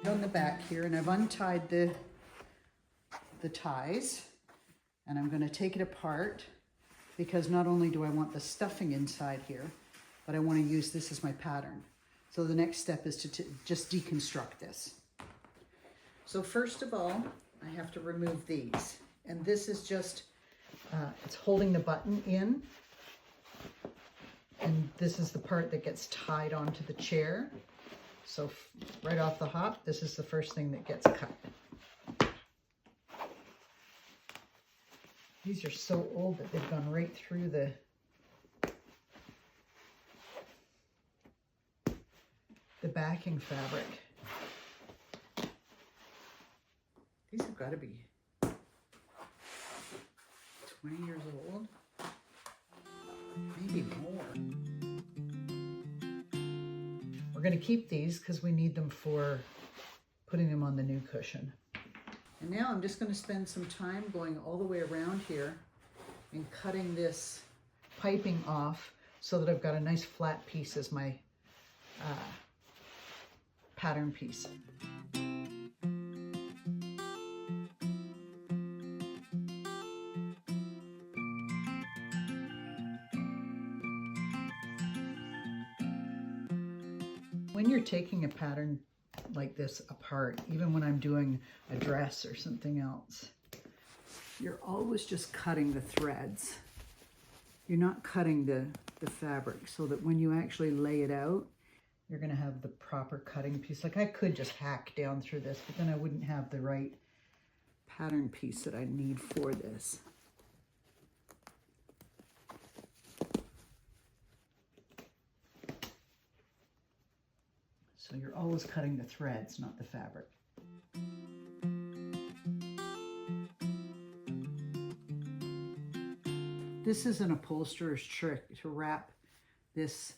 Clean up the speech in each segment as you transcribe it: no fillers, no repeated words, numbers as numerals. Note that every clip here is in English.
On the back here, and I've untied the ties, and I'm going to take it apart because not only do I want the stuffing inside here, but I want to use this as my pattern. So the next step is to just deconstruct this. So first of all, I have to remove these, and this is just it's holding the button in, and this is the part that gets tied onto the chair. So right off the hop, this is the first thing that gets cut. These are so old that they've gone right through the backing fabric. These have got to be 20 years old, maybe more. We're going to keep these because we need them for putting them on the new cushion. And now I'm just going to spend some time going all the way around here and cutting this piping off so that I've got a nice flat piece as my pattern piece. When you're taking a pattern like this apart, even when I'm doing a dress or something else, you're always just cutting the threads. You're not cutting the fabric, so that when you actually lay it out, you're going to have the proper cutting piece. Like I could just hack down through this, but then I wouldn't have the right pattern piece that I need for this. So you're always cutting the threads, not the fabric. This is an upholsterer's trick to wrap this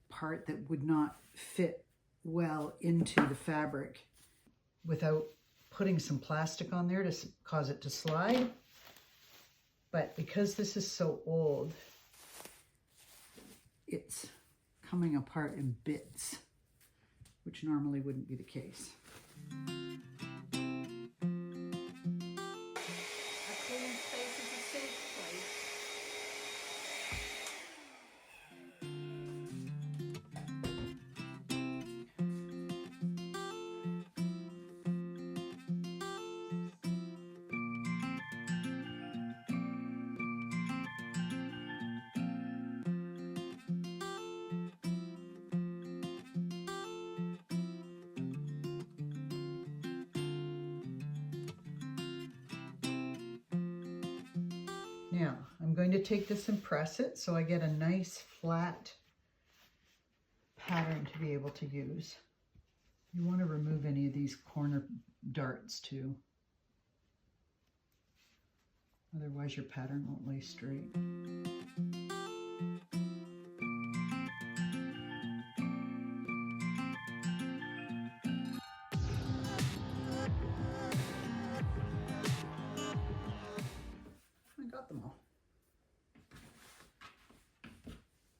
part that would not fit well into the fabric without putting some plastic on there to cause it to slide. But because this is so old, it's coming apart in bits, which normally wouldn't be the case. Now, I'm going to take this and press it so I get a nice flat pattern to be able to use. You want to remove any of these corner darts too. Otherwise your pattern won't lay straight.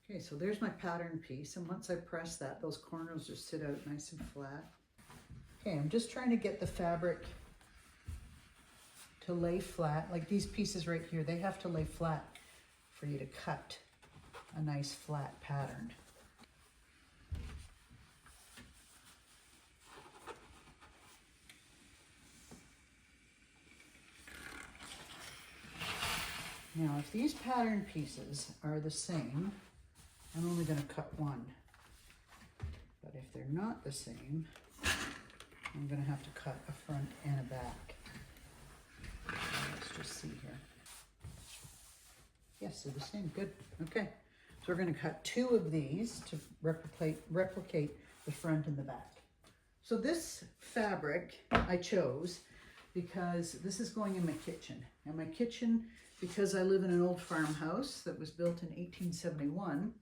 Okay, so there's my pattern piece, and once I press that, those corners just sit out nice and flat. Okay, I'm just trying to get the fabric to lay flat. Like these pieces right here, they have to lay flat for you to cut a nice flat pattern. Now, if these pattern pieces are the same, I'm only going to cut one. But if they're not the same, I'm going to have to cut a front and a back. Let's just see here. Yes, they're the same. Good. Okay. So we're going to cut two of these to replicate the front and the back. So this fabric I chose because this is going in my kitchen. And my kitchen, because I live in an old farmhouse that was built in 1871,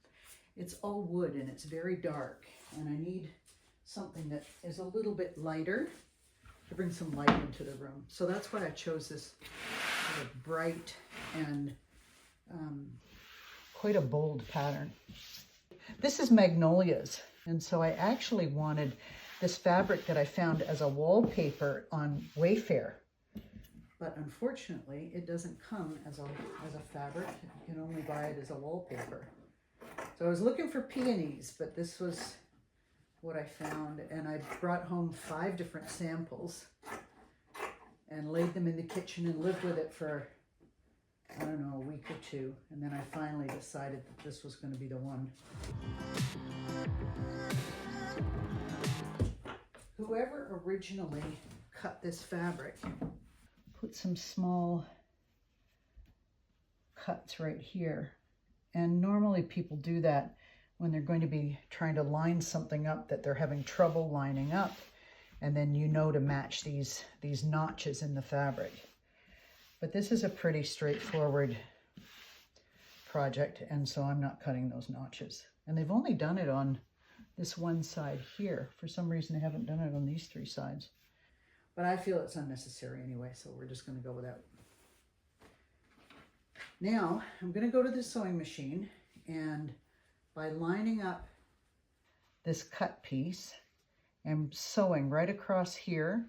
it's all wood and it's very dark, and I need something that is a little bit lighter to bring some light into the room. So that's why I chose this sort of bright and quite a bold pattern. This is magnolias, and so I actually wanted this fabric that I found as a wallpaper on Wayfair. But unfortunately, it doesn't come as a fabric. You can only buy it as a wallpaper. So I was looking for peonies, but this was what I found. And I brought home 5 different samples and laid them in the kitchen and lived with it for, I don't know, a week or 2. And then I finally decided that this was going to be the one. Whoever originally cut this fabric put some small cuts right here. And normally people do that when they're going to be trying to line something up that they're having trouble lining up. And then you know to match these notches in the fabric. But this is a pretty straightforward project, and so I'm not cutting those notches. And they've only done it on this one side here. For some reason, they haven't done it on these 3 sides. But I feel it's unnecessary anyway, so we're just going to go with that. Now, I'm going to go to the sewing machine, and by lining up this cut piece and sewing right across here,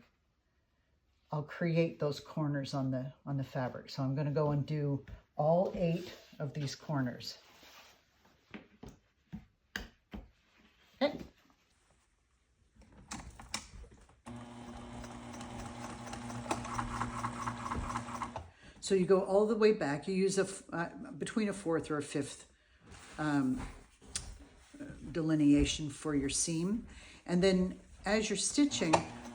I'll create those corners on the fabric. So I'm going to go and do all 8 of these corners. Okay. So you go all the way back. You use between a 4th or a 5th delineation for your seam. And then as you're stitching,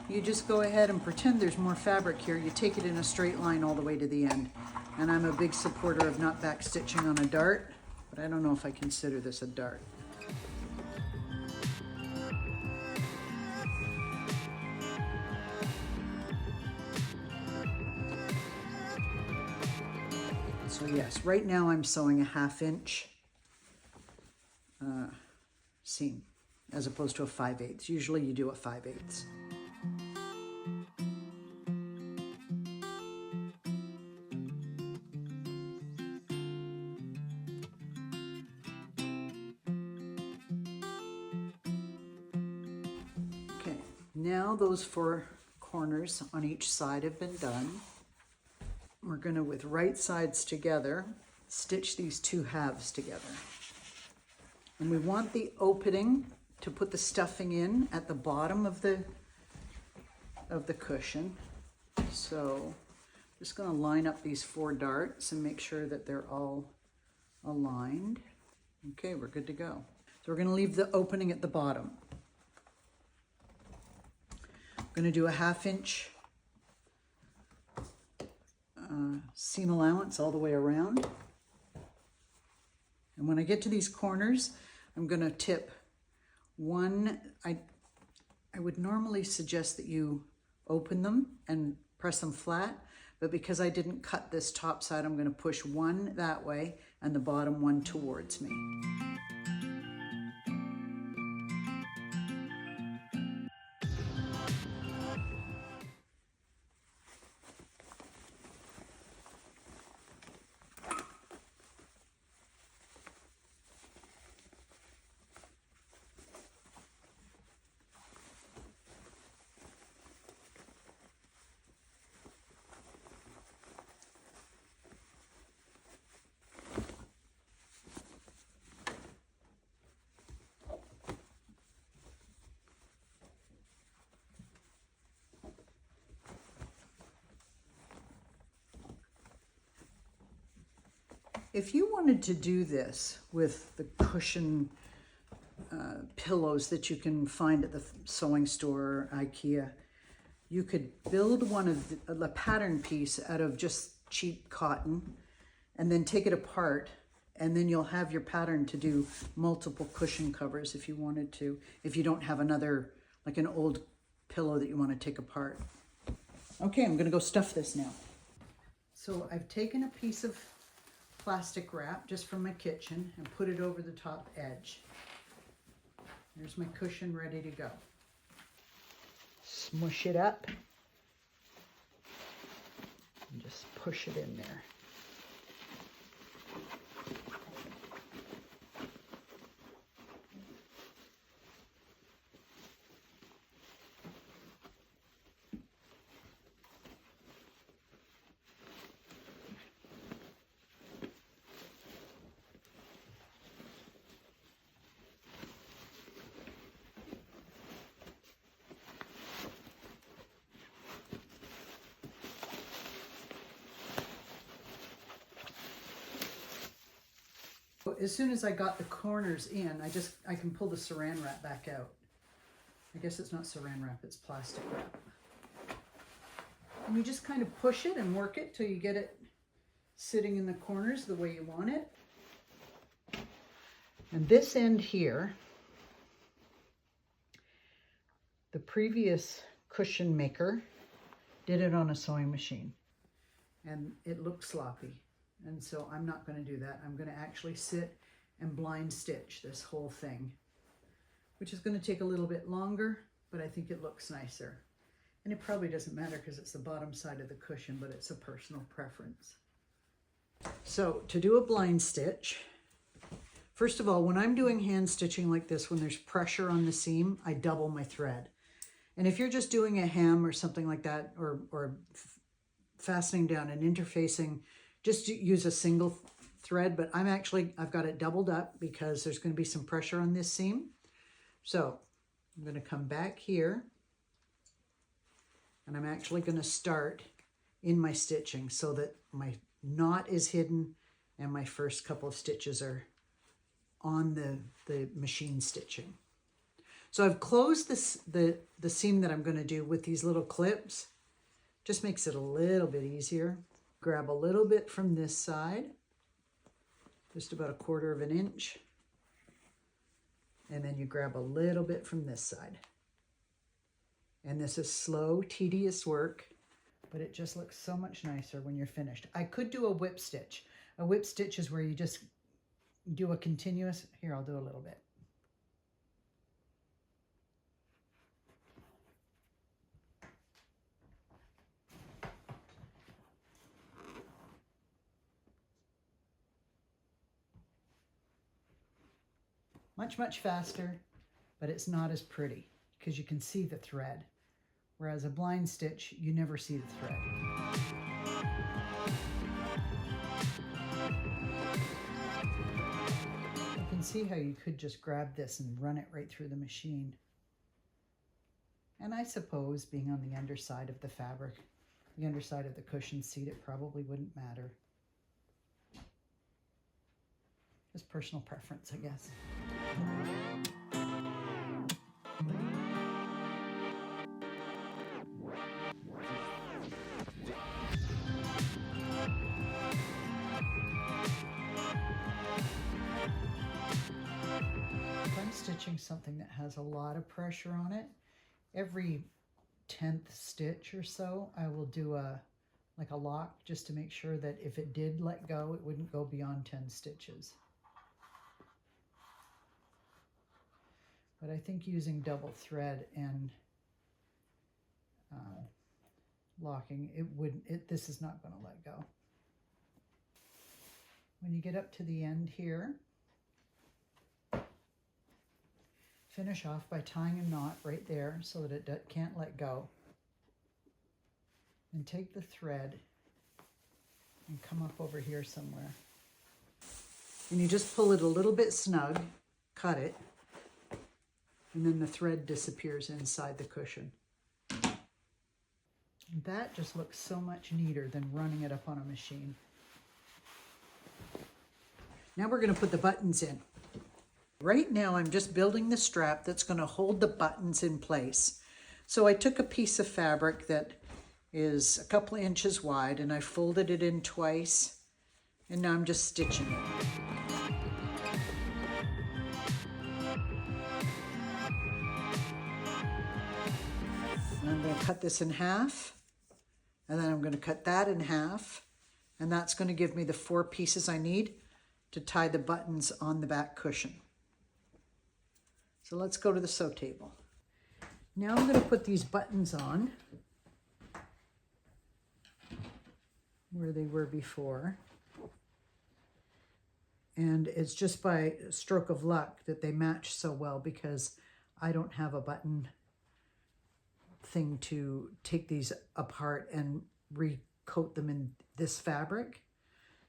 you just go ahead and pretend there's more fabric here. You take it in a straight line all the way to the end. And I'm a big supporter of not back stitching on a dart, but I don't know if I consider this a dart. So yes, right now I'm sewing a 1/2 inch seam as opposed to a 5/8. Usually you do a 5/8. Okay, now those 4 corners on each side have been done. We're going to, with right sides together, stitch these 2 halves together. And we want the opening to put the stuffing in at the bottom of the cushion. So I'm just going to line up these 4 darts and make sure that they're all aligned. Okay, we're good to go. So we're going to leave the opening at the bottom. I'm going to do a 1/2 inch seam allowance all the way around. And when I get to these corners, I'm going to tip 1. I would normally suggest that you open them and press them flat, but because I didn't cut this top side, I'm going to push 1 that way and the bottom 1 towards me. If you wanted to do this with the cushion pillows that you can find at the sewing store or IKEA, you could build one of the pattern piece out of just cheap cotton and then take it apart, and then you'll have your pattern to do multiple cushion covers if you wanted to, if you don't have another, like an old pillow that you want to take apart. Okay, I'm going to go stuff this now. So I've taken a piece of plastic wrap just from my kitchen and put it over the top edge. There's my cushion ready to go. Smush it up and just push it in there. So as soon as I got the corners in, I can pull the saran wrap back out. I guess it's not saran wrap, it's plastic wrap. And you just kind of push it and work it till you get it sitting in the corners the way you want it. And this end here, the previous cushion maker did it on a sewing machine and it looked sloppy. And so I'm not going to do that. I'm going to actually sit and blind stitch this whole thing, which is going to take a little bit longer, but I think it looks nicer. And it probably doesn't matter because it's the bottom side of the cushion, but it's a personal preference. So to do a blind stitch, first of all, when I'm doing hand stitching like this, when there's pressure on the seam, I double my thread. And if you're just doing a hem or something like that, or fastening down and interfacing, just use a single thread, but I've got it doubled up because there's going to be some pressure on this seam. So I'm going to come back here and I'm actually going to start in my stitching so that my knot is hidden and my first couple of stitches are on the machine stitching. So I've closed the seam that I'm going to do with these little clips. Just makes it a little bit easier. Grab a little bit from this side, just about 1/4 of an inch. And then you grab a little bit from this side. And this is slow, tedious work, but it just looks so much nicer when you're finished. I could do a whip stitch. A whip stitch is where you just do a continuous, here I'll do a little bit. Much, much faster, but it's not as pretty because you can see the thread. Whereas a blind stitch, you never see the thread. You can see how you could just grab this and run it right through the machine. And I suppose being on the underside of the fabric, the underside of the cushion seat, it probably wouldn't matter. Just personal preference, I guess. If I'm stitching something that has a lot of pressure on it, every 10th stitch or so, I will do like a lock just to make sure that if it did let go, it wouldn't go beyond 10 stitches. But I think using double thread and locking, this is not going to let go. When you get up to the end here, finish off by tying a knot right there so that it can't let go. And take the thread and come up over here somewhere. And you just pull it a little bit snug, cut it, and then the thread disappears inside the cushion. And that just looks so much neater than running it up on a machine. Now we're going to put the buttons in. Right now I'm just building the strap that's going to hold the buttons in place. So I took a piece of fabric that is a couple of inches wide and I folded it in twice, and now I'm just stitching it. And I'm going to cut this in half, and then I'm going to cut that in half, and that's going to give me the 4 pieces I need to tie the buttons on the back cushion. So let's go to the sew table. Now I'm going to put these buttons on where they were before. And it's just by a stroke of luck that they match so well because I don't have a button thing to take these apart and recoat them in this fabric.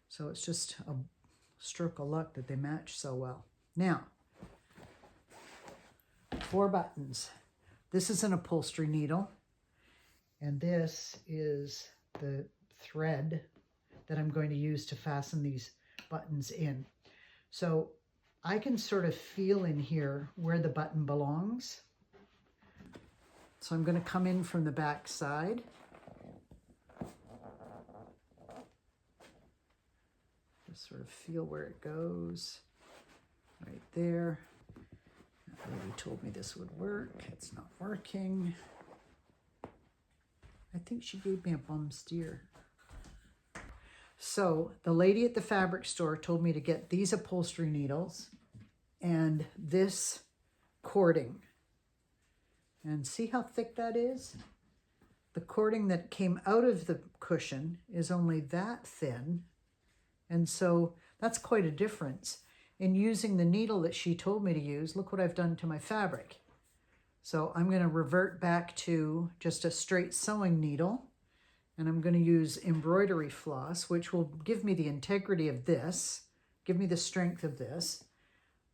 So it's just a stroke of luck that they match so well. Now, 4 buttons. This is an upholstery needle, and this is the thread that I'm going to use to fasten these buttons in. So I can sort of feel in here where the button belongs. So I'm going to come in from the back side. Just sort of feel where it goes. Right there. That lady told me this would work. It's not working. I think she gave me a bum steer. So the lady at the fabric store told me to get these upholstery needles and this cording. And see how thick that is? The cording that came out of the cushion is only that thin. And so that's quite a difference. In using the needle that she told me to use, look what I've done to my fabric. So I'm going to revert back to just a straight sewing needle. And I'm going to use embroidery floss, which will give me the integrity of this, give me the strength of this,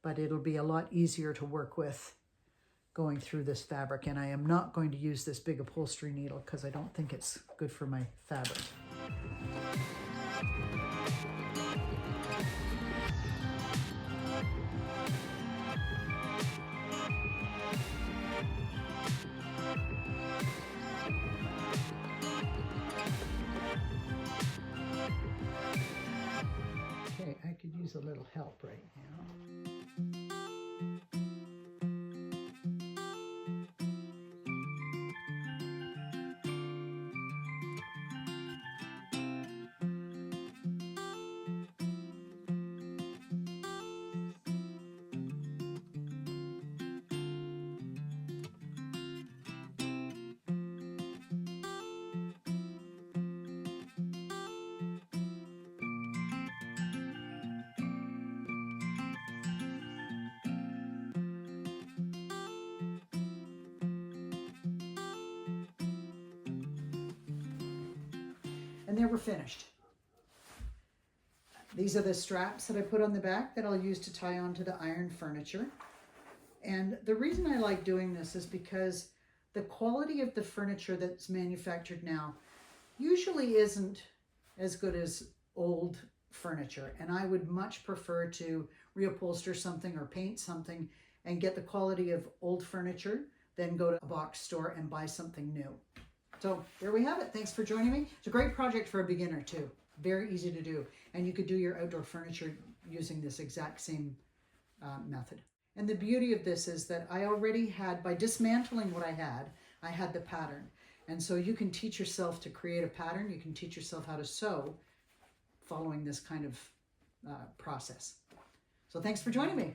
but it'll be a lot easier to work with going through this fabric. And I am not going to use this big upholstery needle because I don't think it's good for my fabric. Okay, I could use a little help right now. And there we're finished. These are the straps that I put on the back that I'll use to tie onto the iron furniture. And the reason I like doing this is because the quality of the furniture that's manufactured now usually isn't as good as old furniture. And I would much prefer to reupholster something or paint something and get the quality of old furniture than go to a box store and buy something new. So there we have it. Thanks for joining me. It's a great project for a beginner too. Very easy to do. And you could do your outdoor furniture using this exact same method. And the beauty of this is that I already had, by dismantling what I had the pattern. And so you can teach yourself to create a pattern. You can teach yourself how to sew following this kind of process. So thanks for joining me.